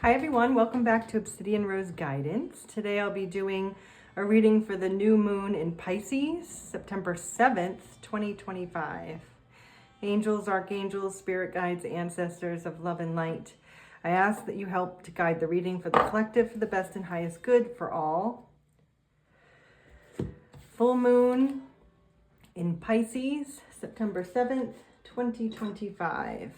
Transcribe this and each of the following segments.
Hi everyone, welcome back to Obsidian Rose Guidance. Today I'll be doing a reading for the new moon in Pisces, September 7th, 2025. Angels, archangels, spirit guides, ancestors of love and light, I ask that you help to guide the reading for the collective for the best and highest good for all. Full moon in Pisces, September 7th, 2025.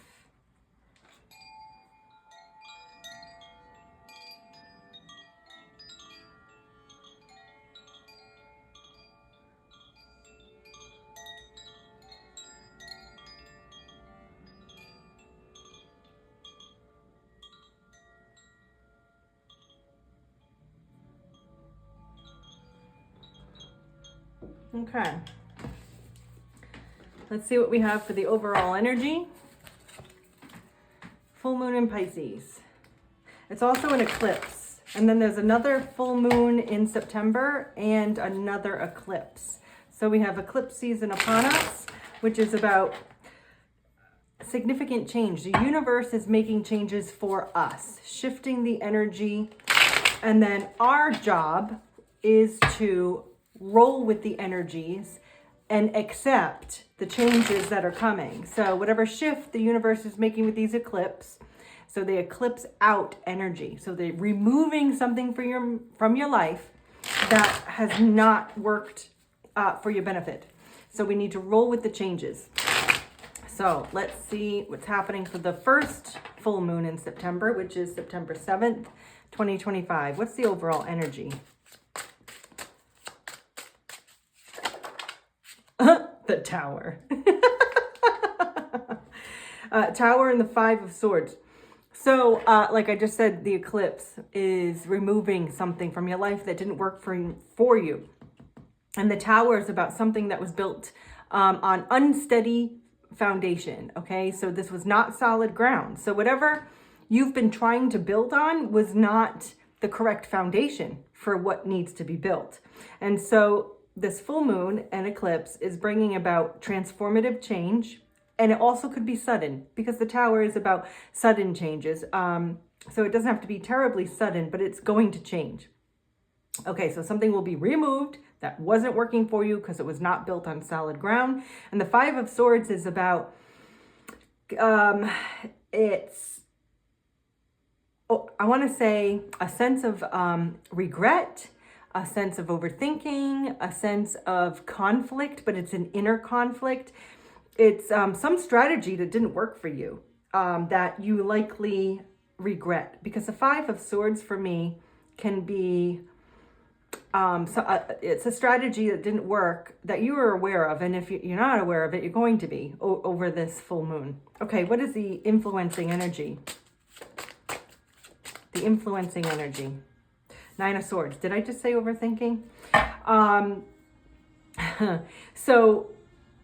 Okay, let's see what we have for the overall energy. Full moon in Pisces. It's also an eclipse. And then there's another full moon in September and another eclipse. So we have eclipse season upon us, which is about significant change. The universe is making changes for us, shifting the energy. And then our job is to roll with the energies and accept the changes that are coming. So whatever shift the universe is making with these eclipses, so they eclipse out energy. So they're removing something from your life that has not worked for your benefit. So we need to roll with the changes. So let's see what's happening for the first full moon in September, which is September 7th, 2025. What's the overall energy? The Tower. Tower and the Five of Swords. So, like I just said, the eclipse is removing something from your life that didn't work for you. And the Tower is about something that was built on unsteady foundation, okay? So this was not solid ground. So whatever you've been trying to build on was not the correct foundation for what needs to be built. And so this full moon and eclipse is bringing about transformative change, and it also could be sudden because the Tower is about sudden changes. So it doesn't have to be terribly sudden, but it's going to change. Okay, so something will be removed that wasn't working for you because it was not built on solid ground. And the Five of Swords is about, I want to say a sense of regret, a sense of overthinking, a sense of conflict, but it's an inner conflict. It's some strategy that didn't work for you that you likely regret. Because the Five of Swords for me can be, it's a strategy that didn't work that you were aware of. And if you're not aware of it, you're going to be over this full moon. Okay, what is the influencing energy? The influencing energy. Nine of Swords. Did I just say overthinking? So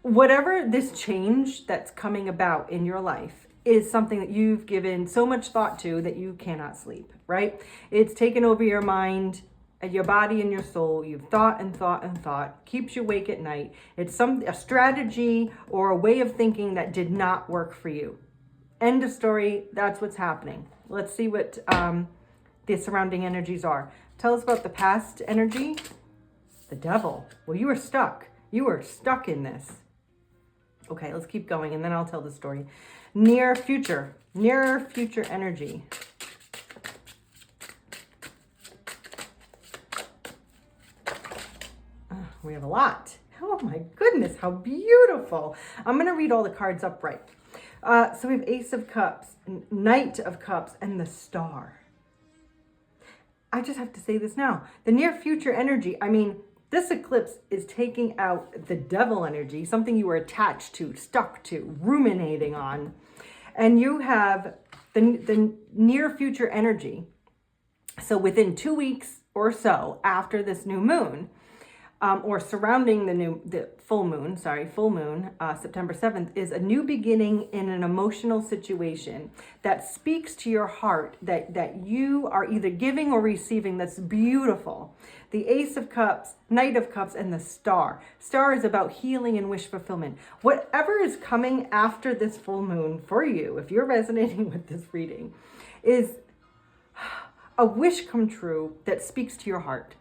whatever this change that's coming about in your life is something that you've given so much thought to that you cannot sleep, right? It's taken over your mind, your body and your soul. You've thought and thought and thought, keeps you awake at night. It's a strategy or a way of thinking that did not work for you. End of story. That's what's happening. Let's see what the surrounding energies are. Tell us about the past energy. The Devil. Well, you were stuck. You were stuck in this. Okay, let's keep going and then I'll tell the story. Near future energy. We have a lot. Oh my goodness, how beautiful. I'm going to read all the cards upright. So we have Ace of Cups, Knight of Cups, and the Star. I just have to say this now. The near future energy, I mean, this eclipse is taking out the devil energy, something you were attached to, stuck to, ruminating on. And you have the near future energy. So within 2 weeks or so after this new moon, or surrounding the full moon, September 7th, is a new beginning in an emotional situation that speaks to your heart, that you are either giving or receiving. That's beautiful. The Ace of Cups, Knight of Cups, and the Star. Star is about healing and wish fulfillment. Whatever is coming after this full moon for you, if you're resonating with this reading, is a wish come true that speaks to your heart.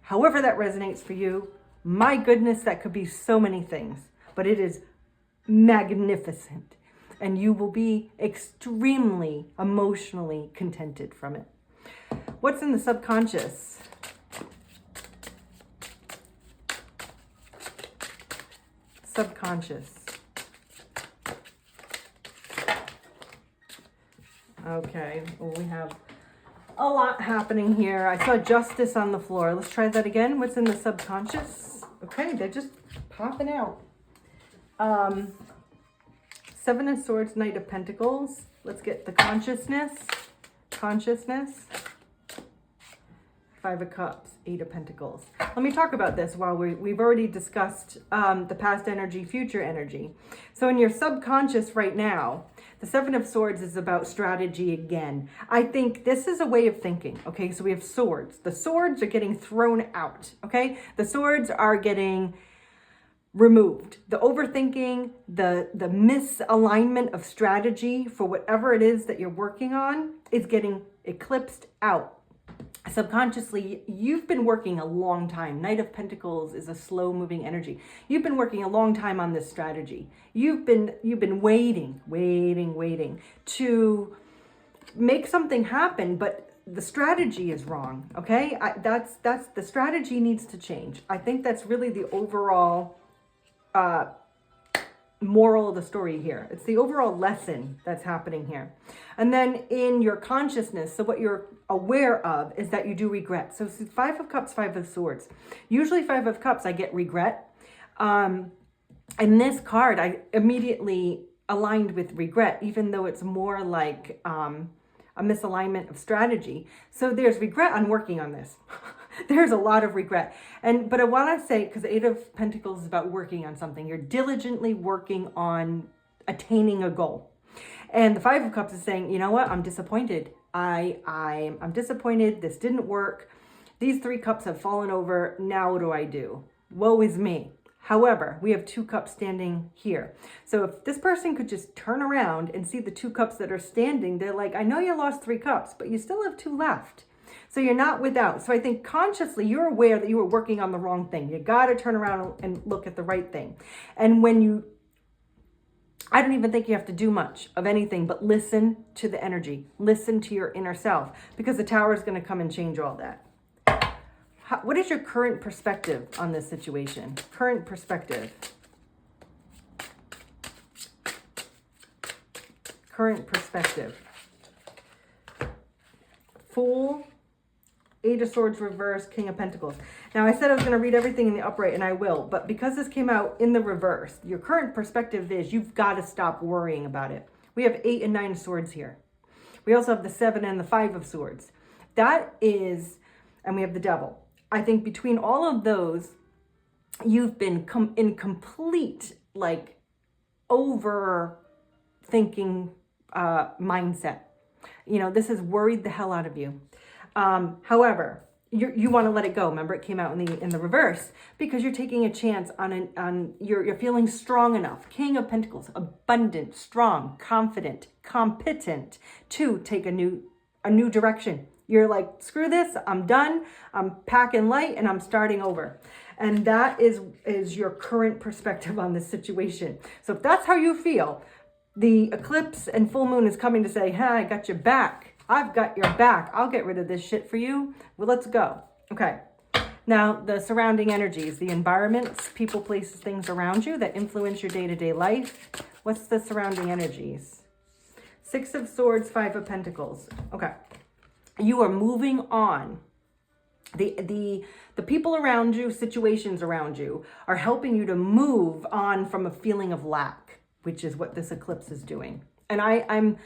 However that resonates for you, my goodness, that could be so many things, but it is magnificent. And you will be extremely emotionally contented from it. What's in the subconscious? Subconscious. Okay, well, we have a lot happening here. I saw justice on the floor. Let's try that again. What's in the subconscious? Okay, they're just popping out. Seven of Swords, Knight of Pentacles. Let's get the consciousness. Consciousness. Five of Cups, Eight of Pentacles. Let me talk about this while we've already discussed the past energy, future energy. So in your subconscious right now, the Seven of Swords is about strategy again. I think this is a way of thinking, okay? So we have swords. The swords are getting thrown out, okay? The swords are getting removed. The overthinking, the misalignment of strategy for whatever it is that you're working on is getting eclipsed out. Subconsciously, you've been working a long time. Knight of Pentacles is a slow moving energy. You've been working a long time on this strategy. You've been waiting to make something happen, but the strategy is wrong. Okay, that's the strategy needs to change. I think that's really the overall moral of the story here. It's the overall lesson that's happening here. And then in your consciousness, so what you're aware of is that you do regret. So Five of Cups, Five of Swords. Usually Five of Cups, I get regret. In this card, I immediately aligned with regret, even though it's more like a misalignment of strategy. So there's regret on working on this. There's a lot of regret. But I want to say, because Eight of Pentacles is about working on something, you're diligently working on attaining a goal. And the Five of Cups is saying, you know what, I'm disappointed. I'm disappointed. This didn't work. These three cups have fallen over. Now what do I do? Woe is me. However, we have two cups standing here. So if this person could just turn around and see the two cups that are standing, they're like, I know you lost three cups, but you still have two left. So you're not without. So I think consciously you're aware that you were working on the wrong thing. You got to turn around and look at the right thing. And I don't even think you have to do much of anything but listen to the energy. Listen to your inner self, because the Tower is going to come and change all that. What is your current perspective on this situation? Current perspective. Current perspective. Fool, Eight of Swords reverse, King of Pentacles. Now, I said I was going to read everything in the upright, and I will. But because this came out in the reverse, your current perspective is you've got to stop worrying about it. We have 8 and 9 of Swords here. We also have the 7 and the 5 of Swords. That is, and we have the Devil. I think between all of those, you've been in complete, like, overthinking mindset. You know, this has worried the hell out of you. However, you want to let it go. Remember, it came out in the reverse because you're taking a chance on you're feeling strong enough. King of Pentacles, abundant, strong, confident, competent to take a new direction. You're like, screw this, I'm done. I'm packing light and I'm starting over. And that is your current perspective on this situation. So if that's how you feel, the eclipse and full moon is coming to say, hey, I got your back. I've got your back. I'll get rid of this shit for you. Well, let's go. Okay. Now, the surrounding energies, the environments, people, places, things around you that influence your day-to-day life. What's the surrounding energies? 6 of Swords, 5 of Pentacles. Okay. You are moving on. The people around you, situations around you are helping you to move on from a feeling of lack, which is what this eclipse is doing. And I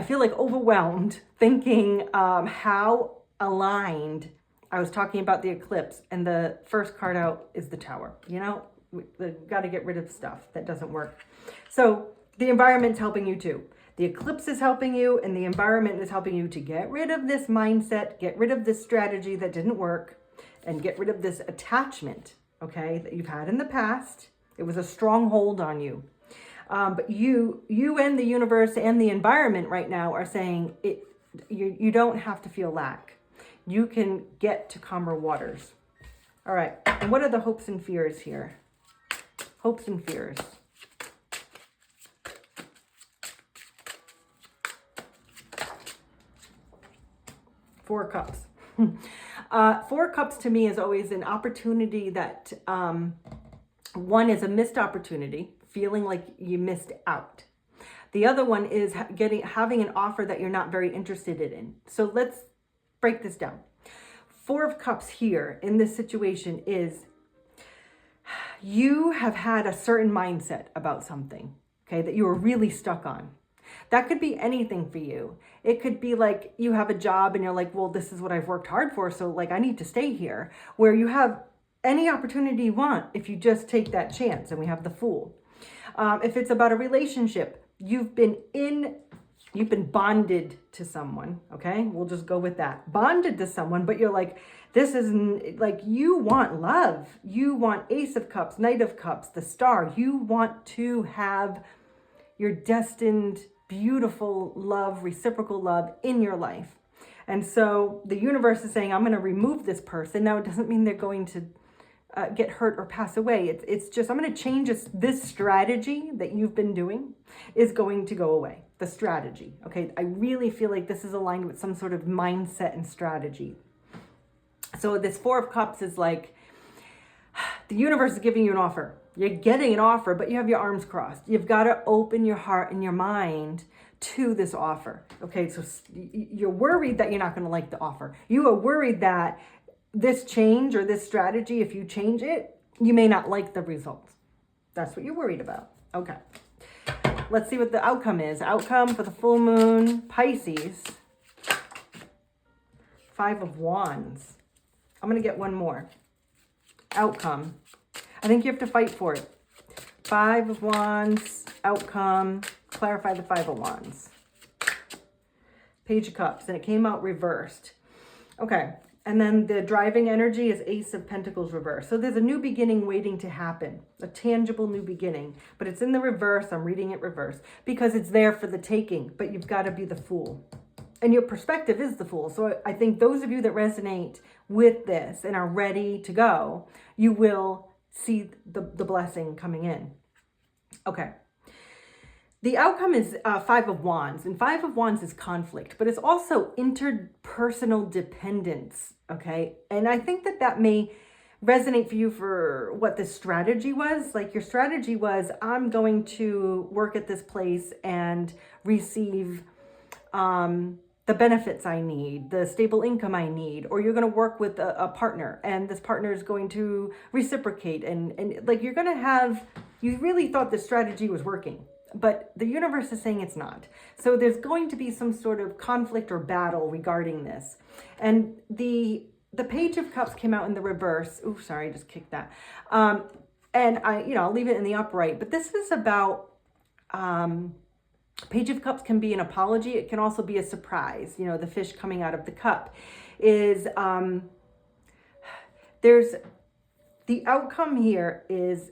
feel like overwhelmed thinking how aligned. I was talking about the eclipse, and the first card out is the Tower. You know, we've got to get rid of stuff that doesn't work. So the environment's helping you too. The eclipse is helping you, and the environment is helping you to get rid of this mindset, get rid of this strategy that didn't work, and get rid of this attachment, okay, that you've had in the past. It was a stronghold on you. But you and the universe and the environment right now are saying You don't have to feel lack. You can get to calmer waters. All right. And what are the hopes and fears here? Hopes and fears. Four of Cups. Four of Cups to me is always an opportunity that, one is a missed opportunity, feeling like you missed out. The other one is having an offer that you're not very interested in. So let's break this down. Four of Cups here in this situation is you have had a certain mindset about something, okay, that you were really stuck on. That could be anything for you. It could be like you have a job and you're like, well, this is what I've worked hard for, so like I need to stay here. Where you have any opportunity you want if you just take that chance, and we have the Fool. If it's about a relationship, you've been bonded to someone, okay? We'll just go with that. Bonded to someone, but you're like, this isn't, like, you want love. You want Ace of Cups, Knight of Cups, the Star. You want to have your destined, beautiful love, reciprocal love in your life. And so the universe is saying, I'm going to remove this person. Now, it doesn't mean they're going to get hurt or pass away. It's just, I'm going to change this strategy that you've been doing is going to go away. The strategy. Okay. I really feel like this is aligned with some sort of mindset and strategy. So this Four of Cups is like, the universe is giving you an offer. You're getting an offer, but you have your arms crossed. You've got to open your heart and your mind to this offer. Okay. So you're worried that you're not going to like the offer. You are worried that this change or this strategy, if you change it, you may not like the results. That's what you're worried about. Okay. Let's see what the outcome is. Outcome for the full moon, Pisces. Five of Wands. I'm going to get one more. Outcome. I think you have to fight for it. Five of Wands, outcome. Clarify the Five of Wands. Page of Cups, and it came out reversed. Okay. And then the driving energy is Ace of Pentacles reversed. So there's a new beginning waiting to happen, a tangible new beginning, but it's in the reverse. I'm reading it reverse because it's there for the taking, but you've got to be the Fool. And your perspective is the Fool. So I think those of you that resonate with this and are ready to go, you will see the blessing coming in. Okay. The outcome is Five of Wands, and Five of Wands is conflict, but it's also interpersonal dependence, okay? And I think that may resonate for you for what the strategy was. Like your strategy was, I'm going to work at this place and receive the benefits I need, the stable income I need, or you're going to work with a partner and this partner is going to reciprocate and like you're going to have, you really thought the strategy was working. But the universe is saying it's not. So there's going to be some sort of conflict or battle regarding this. And the Page of Cups came out in the reverse. Ooh, sorry, I just kicked that. And I'll leave it in the upright. But this is about, Page of Cups can be an apology. It can also be a surprise. You know, the fish coming out of the cup is, there's, the outcome here is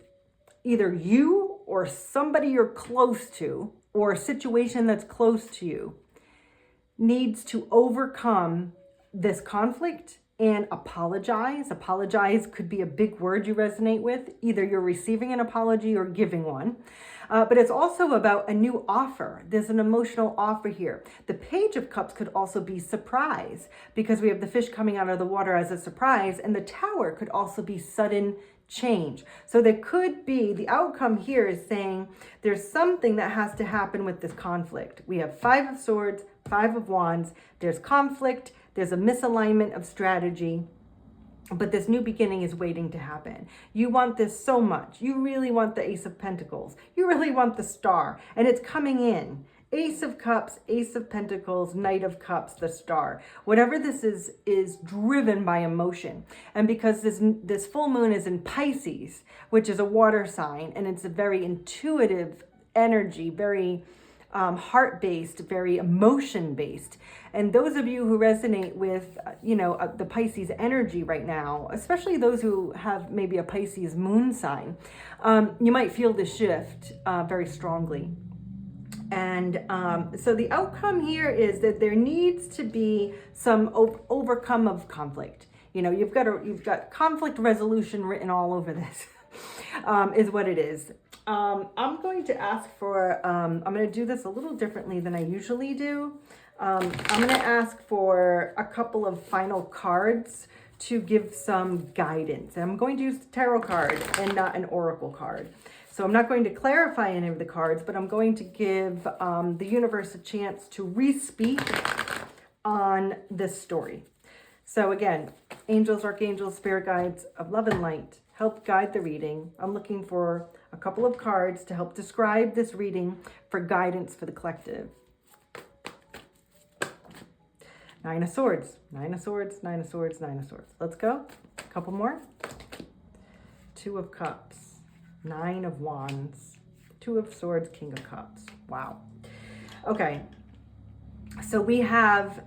either you or somebody you're close to, or a situation that's close to you, needs to overcome this conflict and apologize. Apologize could be a big word you resonate with. Either you're receiving an apology or giving one. But it's also about a new offer. There's an emotional offer here. The Page of Cups could also be surprise because we have the fish coming out of the water as a surprise, and the Tower could also be sudden change. So there could be, the outcome here is saying there's something that has to happen with this conflict. We have Five of Swords, Five of Wands, there's conflict, there's a misalignment of strategy, but this new beginning is waiting to happen. You want this so much. You really want the Ace of Pentacles. You really want the Star, and it's coming in. Ace of Cups, Ace of Pentacles, Knight of Cups, the Star. Whatever this is driven by emotion. And because this full moon is in Pisces, which is a water sign, and it's a very intuitive energy, very heart-based, very emotion-based. And those of you who resonate with, the Pisces energy right now, especially those who have maybe a Pisces moon sign, you might feel the shift very strongly. And so the outcome here is that there needs to be some overcome of conflict. You know, you've got conflict resolution written all over this, is what it is. I'm going to ask for, I'm going to do this a little differently than I usually do. I'm going to ask for a couple of final cards to give some guidance. And I'm going to use the tarot card and not an oracle card. So I'm not going to clarify any of the cards, but I'm going to give the universe a chance to re-speak on this story. So again, angels, archangels, spirit guides of love and light, help guide the reading. I'm looking for a couple of cards to help describe this reading for guidance for the collective. Nine of Swords, Nine of Swords, Nine of Swords, Nine of Swords. Let's go. A couple more. Two of Cups, Nine of Wands, Two of Swords, King of Cups. Wow. Okay. So we have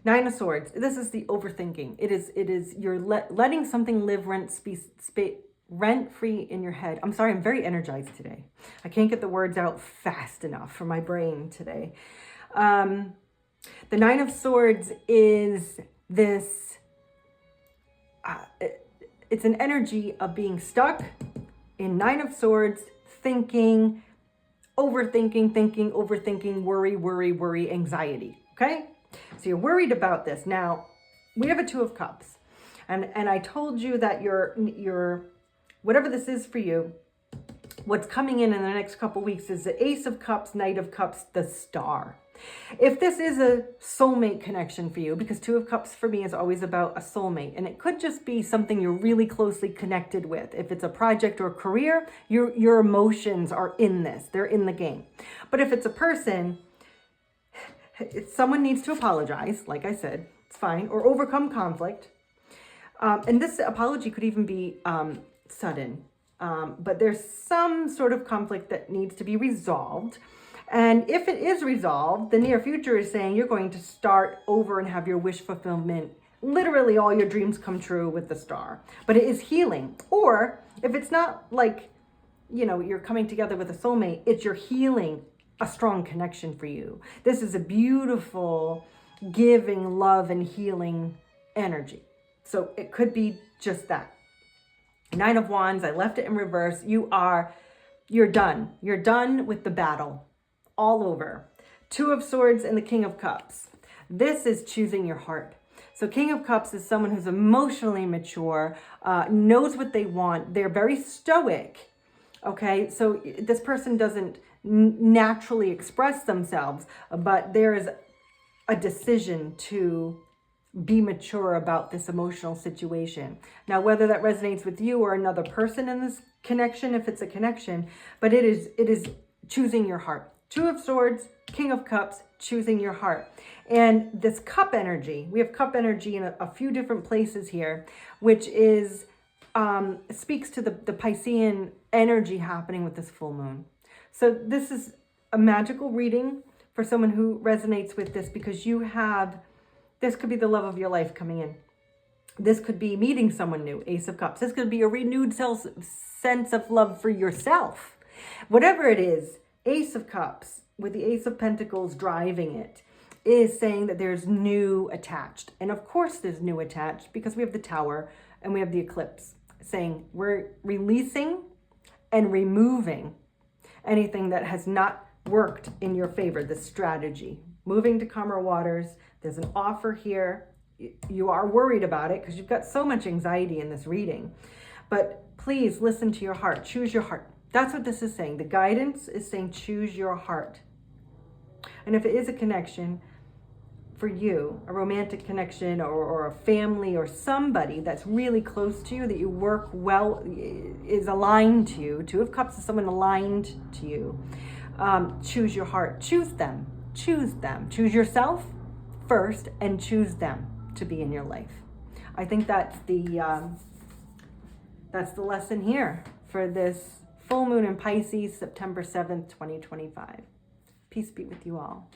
Nine of Swords. This is the overthinking. It is you're letting something live rent-free in your head. I'm sorry, I'm very energized today. I can't get the words out fast enough for my brain today. The Nine of Swords is this, it's an energy of being stuck in Nine of Swords, thinking, overthinking, overthinking, worry, anxiety, okay? So you're worried about this. Now, we have a Two of Cups, and I told you that your whatever this is for you, what's coming in the next couple weeks is the Ace of Cups, Knight of Cups, the Star. If this is a soulmate connection for you, because Two of Cups for me is always about a soulmate, and it could just be something you're really closely connected with. If it's a project or career, your emotions are in this. They're in the game. But if it's a person, someone needs to apologize, like I said, it's fine, or overcome conflict. And this apology could even be sudden. But there's some sort of conflict that needs to be resolved. And if it is resolved, the near future is saying you're going to start over and have your wish fulfillment. Literally all your dreams come true with the Star. But it is healing. Or if it's not like, you know, you're coming together with a soulmate, it's you're healing a strong connection for you. This is a beautiful giving love and healing energy. So it could be just that. Nine of Wands, I left it in reverse. You're done. You're done with the battle. All over. Two of Swords and the King of Cups. This is choosing your heart. So King of Cups is someone who's emotionally mature, knows what they want. They're very stoic. Okay, so this person doesn't naturally express themselves, but there is a decision to be mature about this emotional situation. Now, whether that resonates with you or another person in this connection, if it's a connection, but it is choosing your heart. Two of Swords, King of Cups, choosing your heart. And this cup energy, we have cup energy in a few different places here, which is speaks to the Piscean energy happening with this full moon. So this is a magical reading for someone who resonates with this, because this could be the love of your life coming in. This could be meeting someone new, Ace of Cups. This could be a renewed sense of love for yourself. Whatever it is, Ace of Cups with the Ace of Pentacles driving it is saying that there's new attached. And of course there's new attached, because we have the Tower and we have the eclipse saying we're releasing and removing anything that has not worked in your favor, the strategy. Moving to calmer waters. There's an offer here. You are worried about it because you've got so much anxiety in this reading. But please listen to your heart. Choose your heart. That's what this is saying. The guidance is saying choose your heart. And if it is a connection for you, a romantic connection or a family or somebody that's really close to you, that you work well, is aligned to you. Two of Cups is someone aligned to you. Choose your heart. Choose them. Choose them. Choose yourself first and choose them to be in your life. I think that's the lesson here for this full moon in Pisces, September 7th, 2025. Peace be with you all.